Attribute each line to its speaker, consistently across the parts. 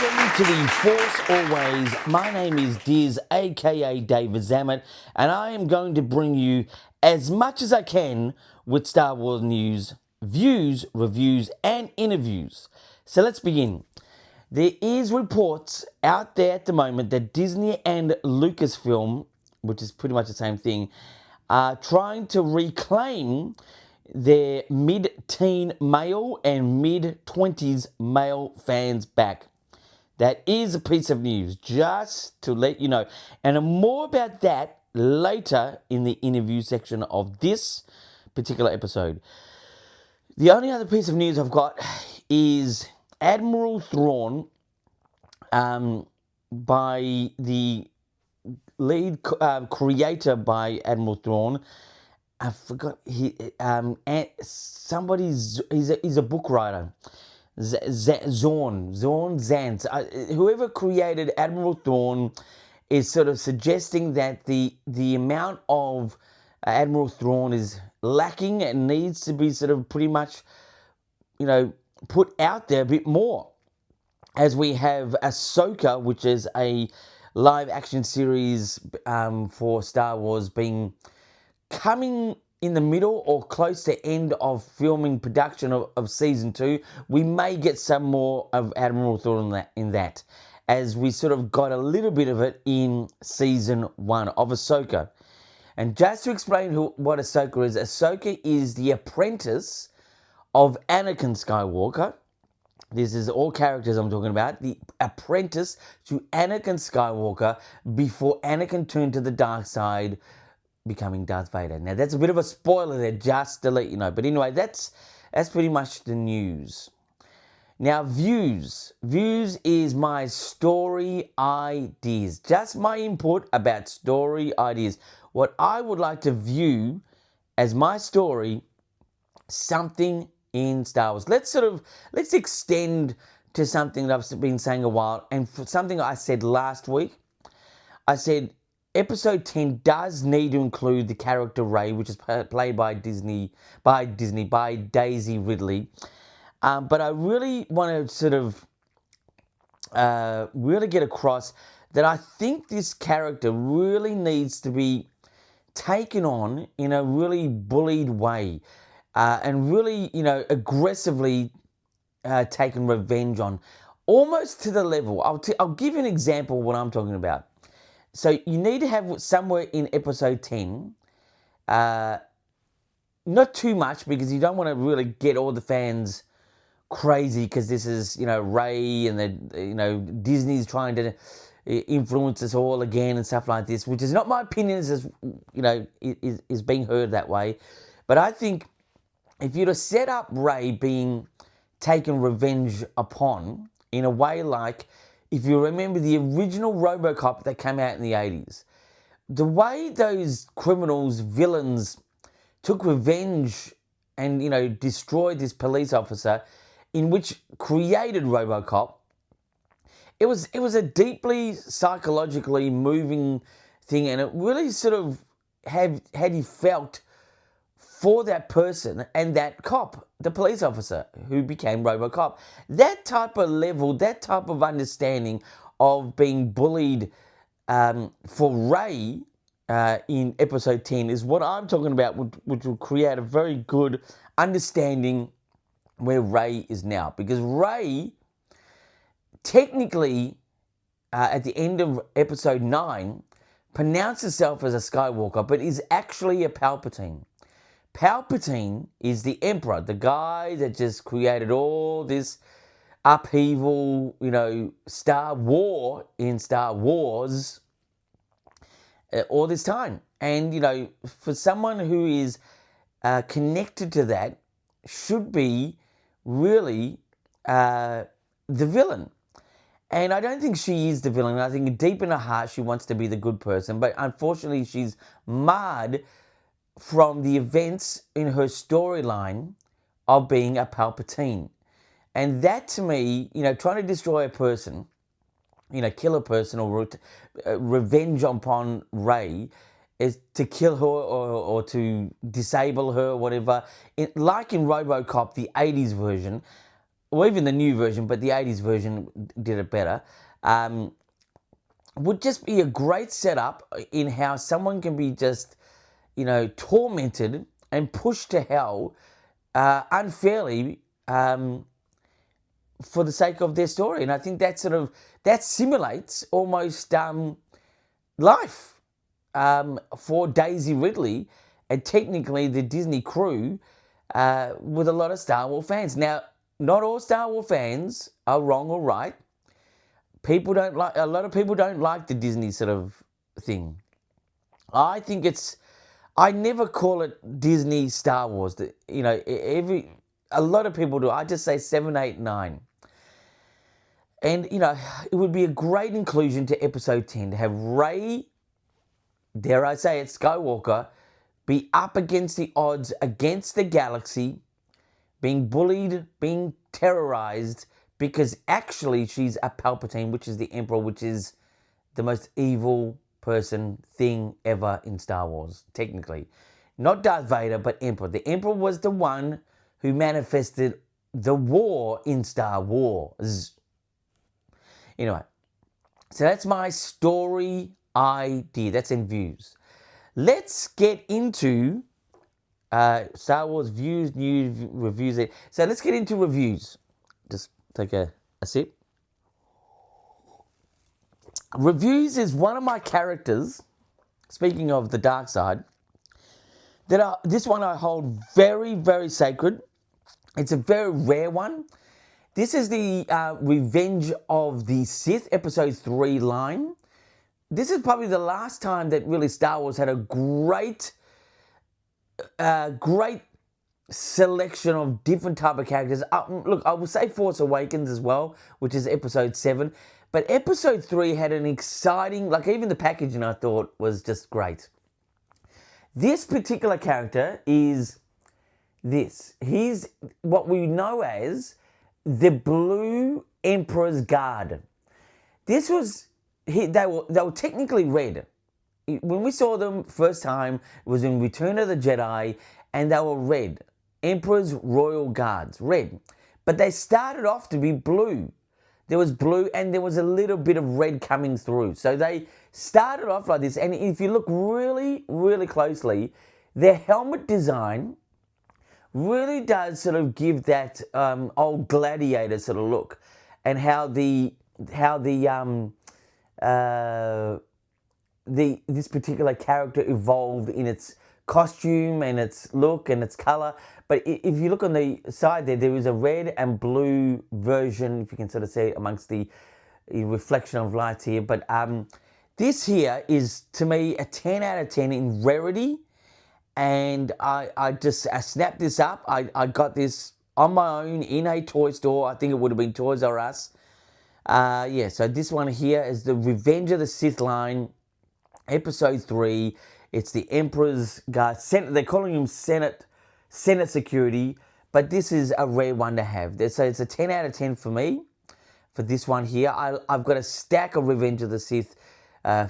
Speaker 1: Welcome to the Force Always. My name is Diz, aka David Zammit, and I am going to bring you as much as I can with Star Wars news, views, reviews, and interviews. So let's begin. There is reports out there at the moment that Disney and Lucasfilm, which is pretty much the same thing, are trying to reclaim their mid-teen male and mid-20s male fans back. That is a piece of news, just to let you know. And more about that later in the interview section of this particular episode. The only other piece of news I've got is Admiral Thrawn, by the lead creator by Admiral Thrawn. I forgot he's a book writer. Zorn Zantz. Whoever created Admiral Thrawn is sort of suggesting that the amount of Admiral Thrawn is lacking and needs to be sort of pretty much, put out there a bit more. As we have Ahsoka, which is a live action series for Star Wars, being coming in the middle or close to end of filming production of season 2, we may get some more of Admiral Thrawn in that, as we sort of got a little bit of it in season 1 of Ahsoka. And just to explain what Ahsoka is the apprentice of Anakin Skywalker. This is all characters I'm talking about. The apprentice to Anakin Skywalker before Anakin turned to the dark side, becoming Darth Vader. Now, that's a bit of a spoiler there, just to let you know. But anyway, that's pretty much the news. Now, views. Views is my story ideas. Just my input about story ideas. What I would like to view as my story, something in Star Wars. Let's extend to something that I've been saying a while, and for something I said last week. I said Episode 10 does need to include the character Rey, which is played by Daisy Ridley. But I really want to sort of really get across that I think this character really needs to be taken on in a really bullied way, and really, aggressively taken revenge on, almost to the level. I'll give you an example of what I'm talking about. So you need to have somewhere in episode 10, not too much, because you don't want to really get all the fans crazy, because this is, Rey, and Disney's trying to influence us all again and stuff like this, which is not my opinion, as is being heard that way. But I think if you'd have set up Rey being taken revenge upon in a way like, if you remember the original RoboCop that came out in the 80s, the way those criminals, villains, took revenge and, destroyed this police officer, in which created RoboCop, it was a deeply psychologically moving thing, and it really sort of had you felt for that person and that cop, the police officer who became RoboCop. That type of level, that type of understanding of being bullied for Rey in episode 10 is what I'm talking about, which will create a very good understanding where Rey is now. Because Rey, technically, at the end of episode 9, pronounced herself as a Skywalker, but is actually a Palpatine. Palpatine is the Emperor, the guy that just created all this upheaval, Star War in Star Wars all this time. And, for someone who is connected to that, should be really the villain. And I don't think she is the villain. I think deep in her heart, she wants to be the good person. But unfortunately, she's marred from the events in her storyline of being a Palpatine. And that, to me, trying to destroy a person, kill a person, or revenge upon Rey, is to kill her or to disable her or whatever. Like in RoboCop, the 80s version, or even the new version, but the 80s version did it better, would just be a great setup in how someone can be just, tormented and pushed to hell unfairly for the sake of their story. And I think that simulates almost life for Daisy Ridley and technically the Disney crew with a lot of Star Wars fans. Now, not all Star Wars fans are wrong or right. A lot of people don't like the Disney sort of thing. I never call it Disney Star Wars. A lot of people do. I just say 7, 8, 9. And, it would be a great inclusion to episode 10 to have Rey, dare I say it, Skywalker, be up against the odds, against the galaxy, being bullied, being terrorized, because actually she's a Palpatine, which is the Emperor, which is the most evil thing ever in Star Wars, technically. Not Darth Vader, but Emperor. The Emperor was the one who manifested the war in Star Wars. Anyway, so that's my story idea. That's in views. Let's get into Star Wars views, news, reviews. So let's get into reviews. Just take a sip. Reviews is one of my characters, speaking of the dark side, this one I hold very, very sacred. It's a very rare one. This is the Revenge of the Sith, episode 3 line. This is probably the last time that really Star Wars had a great selection of different type of characters. Look, I will say Force Awakens as well, which is episode 7. But episode 3 had an exciting, even the packaging I thought was just great. This particular character is this. He's what we know as the Blue Emperor's Guard. This was, they were technically red. When we saw them first time, it was in Return of the Jedi, and they were red. Emperor's Royal Guards, red. But they started off to be blue. There was blue and there was a little bit of red coming through. So they started off like this. And if you look really, really closely, their helmet design really does sort of give that old gladiator sort of look, and how this particular character evolved in its costume and its look and its color. But if you look on the side there is a red and blue version, if you can sort of see amongst the reflection of lights here. But this here is, to me, a 10 out of 10 in rarity. And I snapped this up. I got this on my own in a toy store. I think it would have been Toys R Us. So this one here is the Revenge of the Sith line, episode 3. It's the Emperor's Guard. They're calling him Senate security, but this is a rare one to have. So it's a 10 out of 10 for me for this one here. I've got a stack of Revenge of the Sith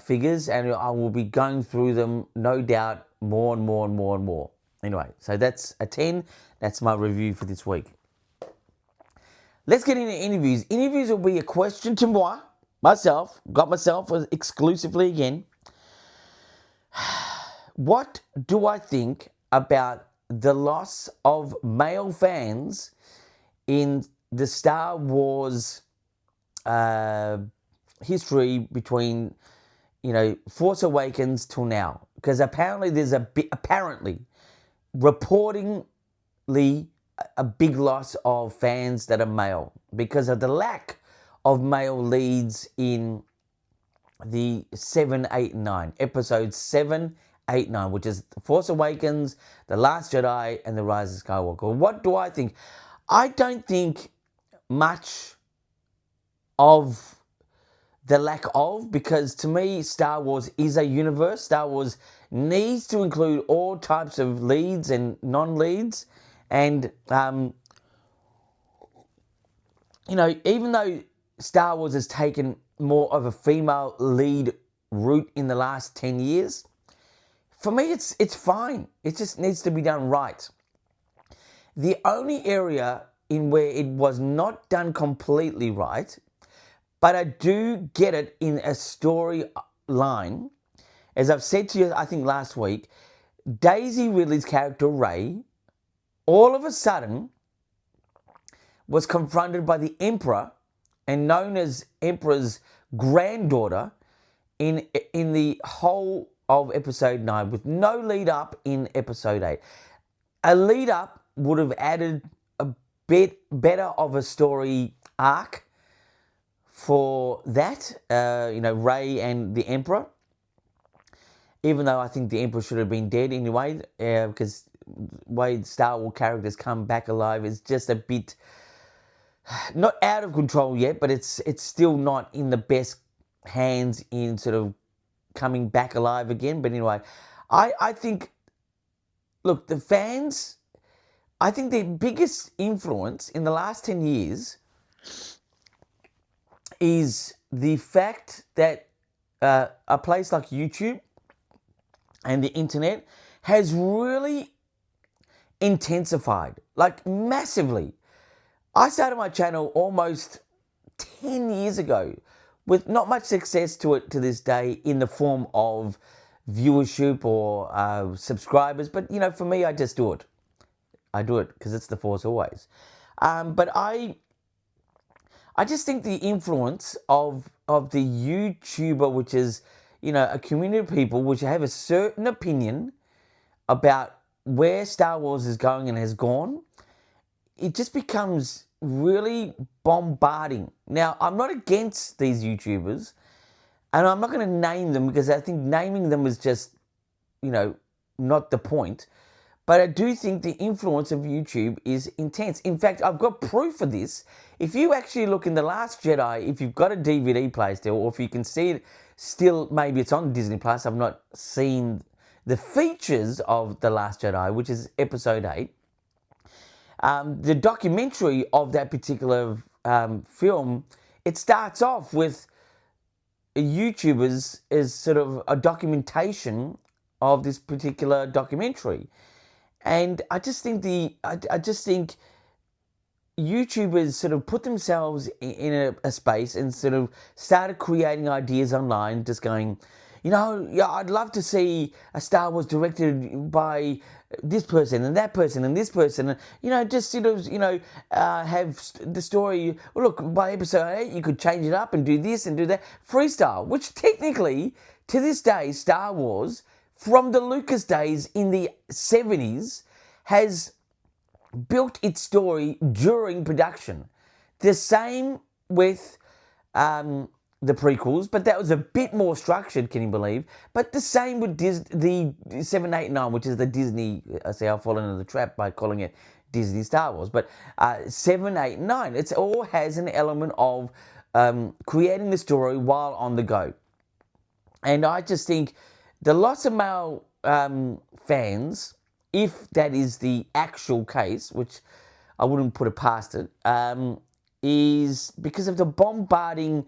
Speaker 1: figures, and I will be going through them, no doubt, more and more and more and more. Anyway, so that's a 10. That's my review for this week. Let's get into interviews. Interviews will be a question to myself. Got myself exclusively again. What do I think about the loss of male fans in the Star Wars history between, Force Awakens till now? Because apparently there's reportingly, a big loss of fans that are male because of the lack of male leads in the 7, 8, and 9. Episodes 7, 8, 9, which is Force Awakens, The Last Jedi, and The Rise of Skywalker. What do I think? I don't think much of the lack of, because to me, Star Wars is a universe. Star Wars needs to include all types of leads and non-leads. And, even though Star Wars has taken more of a female lead route in the last 10 years, for me, it's fine. It just needs to be done right. The only area in where it was not done completely right, but I do get it in a storyline. As I've said to you, I think last week, Daisy Ridley's character Ray, all of a sudden, was confronted by the Emperor and known as Emperor's granddaughter in the whole of episode 9 with no lead up in episode 8. A lead up would have added a bit better of a story arc for that, Ray and the Emperor. Even though I think the Emperor should have been dead anyway, because way Star Wars characters come back alive is just a bit not out of control yet, but it's still not in the best hands in sort of coming back alive again. But anyway, I think, look, the fans, I think the biggest influence in the last 10 years is the fact that a place like YouTube and the internet has really intensified, like massively. I started my channel almost 10 years ago with not much success to it to this day in the form of viewership or subscribers. But, for me, I just do it. I do it because it's the force always. But I just think the influence of the YouTuber, which is, a community of people which have a certain opinion about where Star Wars is going and has gone, it just becomes really bombarding. Now, I'm not against these YouTubers, and I'm not going to name them because I think naming them is just, not the point. But I do think the influence of YouTube is intense. In fact, I've got proof of this. If you actually look in The Last Jedi, if you've got a DVD player still, or if you can see it still, maybe it's on Disney Plus. I've not seen the features of The Last Jedi, which is episode 8. The documentary of that particular film, it starts off with YouTubers as sort of a documentation of this particular documentary. And I just think YouTubers sort of put themselves in a space and sort of started creating ideas online, just going, I'd love to see a Star Wars directed by this person and that person and this person, and, just sort of, have the story. Well, look, by episode 8, you could change it up and do this and do that. Freestyle, which technically, to this day, Star Wars, from the Lucas days in the 70s, has built its story during production. The same with the prequels, but that was a bit more structured, can you believe? But the same with the 7, 8, 9, which is the Disney, I say I'll fall into the trap by calling it Disney Star Wars, but 7, 8, 9, it all has an element of creating the story while on the go. And I just think the loss of male fans, if that is the actual case, which I wouldn't put it past it, is because of the bombarding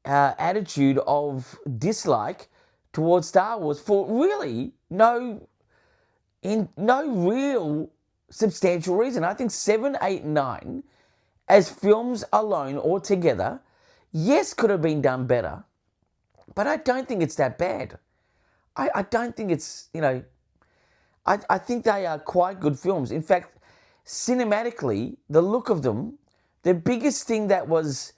Speaker 1: attitude of dislike towards Star Wars for really no real substantial reason. I think 7, 8, 9, as films alone or together, yes, could have been done better, but I don't think it's that bad. I don't think it's, I think they are quite good films. In fact, cinematically, the look of them, the biggest thing that was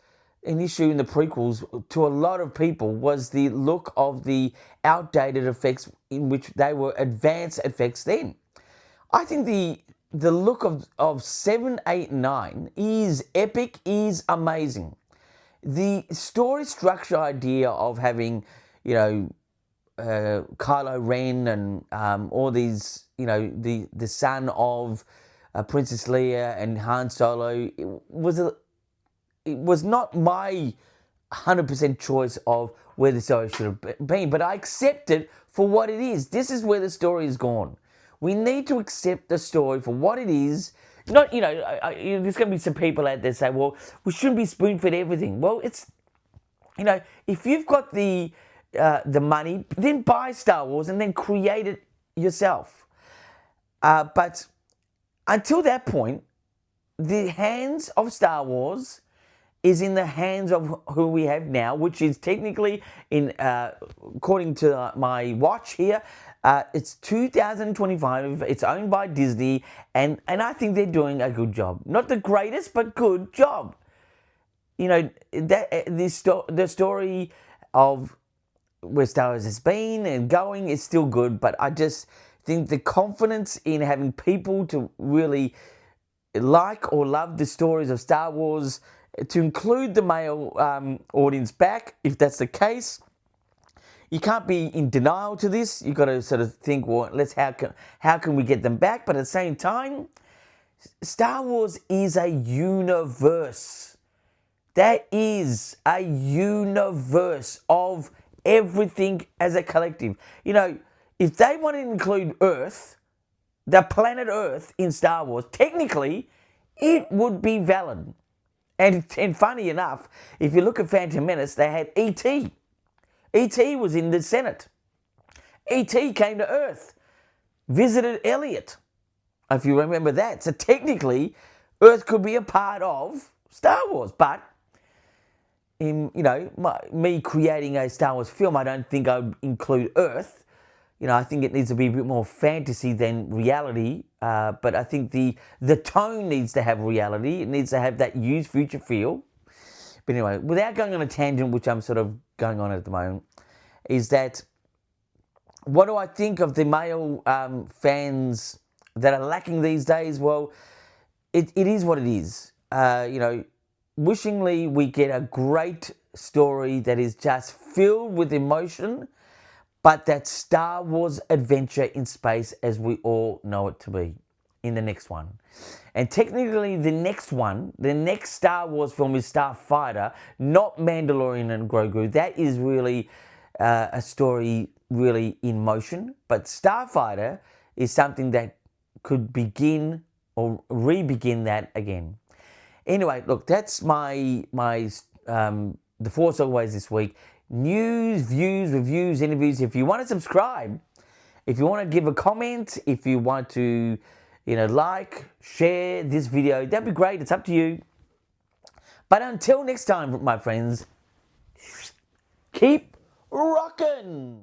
Speaker 1: an issue in the prequels to a lot of people was the look of the outdated effects in which they were advanced effects then. I think the look of 7, 8, 9 is epic, is amazing. The story structure idea of having, Kylo Ren and all these, the son of Princess Leia and Han Solo, it was not my 100% choice of where the story should have been, but I accept it for what it is. This is where the story has gone. We need to accept the story for what it is. Not, there's going to be some people out there say, well, we shouldn't be spoon-fed everything. Well, it's, if you've got the money, then buy Star Wars and then create it yourself. But until that point, the hands of Star Wars is in the hands of who we have now, which is technically, in according to my watch here, it's 2025. It's owned by Disney, and I think they're doing a good job. Not the greatest, but good job. You know, that the story of where Star Wars has been and going is still good, but I just think the confidence in having people to really like or love the stories of Star Wars, to include the male audience back, if that's the case, you can't be in denial to this. You've got to sort of think, well, how can we get them back? But at the same time, Star Wars is a universe. That is a universe of everything as a collective. You know, if they want to include Earth, the planet Earth in Star Wars, technically, it would be valid. And funny enough, if you look at Phantom Menace, they had E.T. E.T. was in the Senate. E.T. came to Earth, visited Elliot, if you remember that. So technically, Earth could be a part of Star Wars. But in, you know, me creating a Star Wars film, I don't think I'd include Earth. You know, I think it needs to be a bit more fantasy than reality. But I think the tone needs to have reality. It needs to have that used future feel. But anyway, without going on a tangent, which I'm sort of going on at the moment, is that what do I think of the male fans that are lacking these days? Well, it is what it is. You know, wishingly we get a great story that is just filled with emotion, but that Star Wars adventure in space as we all know it to be in the next one. And technically the next one, the next Star Wars film is Starfighter, not Mandalorian and Grogu. That is really a story really in motion. But Starfighter is something that could begin or re-begin that again. Anyway, look, that's my The Force Always this week. News, views, reviews, interviews. If you want to subscribe, if you want to give a comment, if you want to, you know, like, share this video, that'd be great. It's up to you. But until next time, my friends, keep rocking.